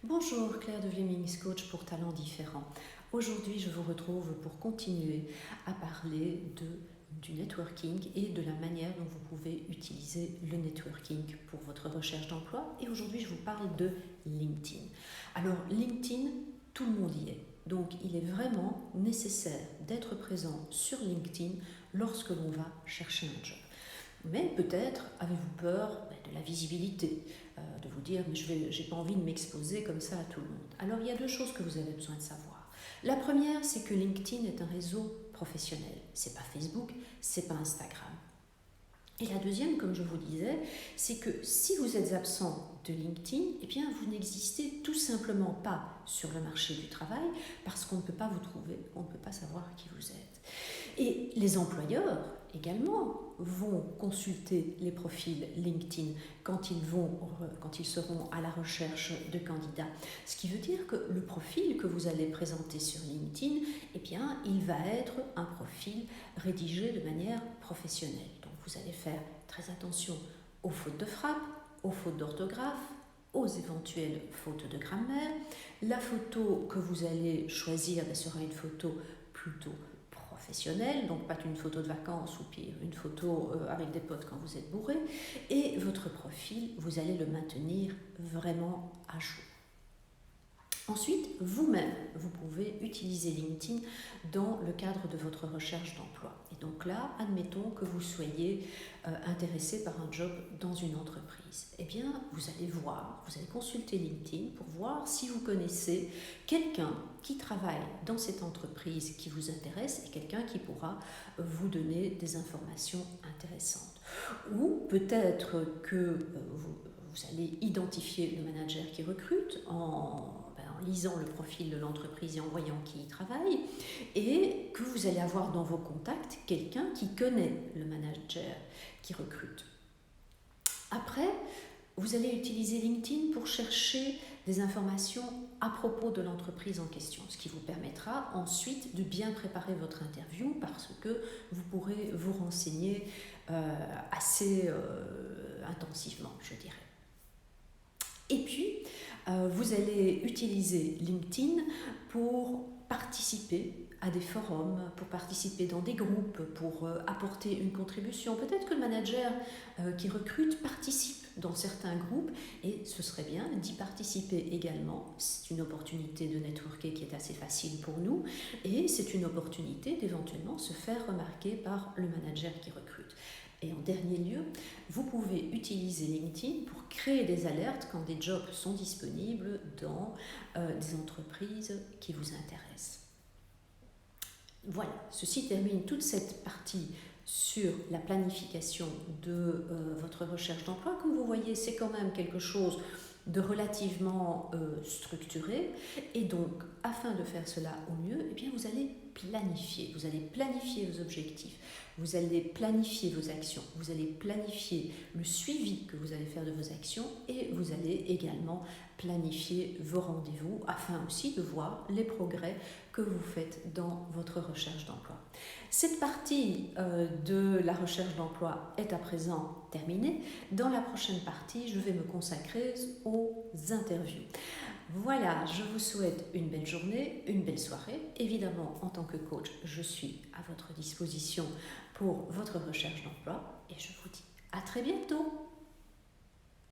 Bonjour, Claire de Vlemings, coach pour talents différents. Aujourd'hui, je vous retrouve pour continuer à parler du networking et de la manière dont vous pouvez utiliser le networking pour votre recherche d'emploi. Et aujourd'hui, je vous parle de LinkedIn. Alors, LinkedIn, tout le monde y est. Donc, il est vraiment nécessaire d'être présent sur LinkedIn lorsque l'on va chercher un job. Mais peut-être avez-vous peur de la visibilité, de vous dire mais je n'ai pas envie de m'exposer comme ça à tout le monde. Alors il y a deux choses que vous avez besoin de savoir. La première, c'est que LinkedIn est un réseau professionnel. C'est pas Facebook, c'est pas Instagram. Et la deuxième, comme je vous disais, c'est que si vous êtes absent de LinkedIn, eh bien vous n'existez tout simplement pas sur le marché du travail parce qu'on ne peut pas vous trouver, on ne peut pas savoir qui vous êtes. Et les employeurs également vont consulter les profils LinkedIn quand ils seront à la recherche de candidats. Ce qui veut dire que le profil que vous allez présenter sur LinkedIn, eh bien, il va être un profil rédigé de manière professionnelle. Donc vous allez faire très attention aux fautes de frappe, aux fautes d'orthographe, aux éventuelles fautes de grammaire. La photo que vous allez choisir sera une photo plutôt professionnelle, donc pas une photo de vacances ou pire, une photo avec des potes quand vous êtes bourré. Et votre profil, vous allez le maintenir vraiment à jour. Ensuite, vous-même, vous pouvez utiliser LinkedIn dans le cadre de votre recherche d'emploi. Et donc là, admettons que vous soyez intéressé par un job dans une entreprise. Eh bien, vous allez consulter LinkedIn pour voir si vous connaissez quelqu'un qui travaille dans cette entreprise qui vous intéresse et quelqu'un qui pourra vous donner des informations intéressantes. Ou peut-être que vous allez identifier le manager qui recrute en lisant le profil de l'entreprise et en voyant qui y travaille, et que vous allez avoir dans vos contacts quelqu'un qui connaît le manager qui recrute. Après, vous allez utiliser LinkedIn pour chercher des informations à propos de l'entreprise en question, ce qui vous permettra ensuite de bien préparer votre interview parce que vous pourrez vous renseigner assez intensivement, je dirais. Et puis, vous allez utiliser LinkedIn pour participer à des forums, pour participer dans des groupes, pour apporter une contribution. Peut-être que le manager qui recrute participe dans certains groupes et ce serait bien d'y participer également. C'est une opportunité de networker qui est assez facile pour nous et c'est une opportunité d'éventuellement se faire remarquer par le manager qui recrute. Et en dernier lieu, vous pouvez utiliser LinkedIn pour créer des alertes quand des jobs sont disponibles dans des entreprises qui vous intéressent. Voilà, ceci termine toute cette partie sur la planification de votre recherche d'emploi. Comme vous voyez, c'est quand même quelque chose de relativement structuré et donc afin de faire cela au mieux, eh bien, vous allez planifier vos objectifs, vous allez planifier vos actions, vous allez planifier le suivi que vous allez faire de vos actions et vous allez également planifier vos rendez-vous afin aussi de voir les progrès que vous faites dans votre recherche d'emploi. Cette partie de la recherche d'emploi est à présent terminée. Dans la prochaine partie, je vais me consacrer aux interviews. Voilà, je vous souhaite une belle journée, une belle soirée. Évidemment, en tant que coach, je suis à votre disposition pour votre recherche d'emploi et je vous dis à très bientôt.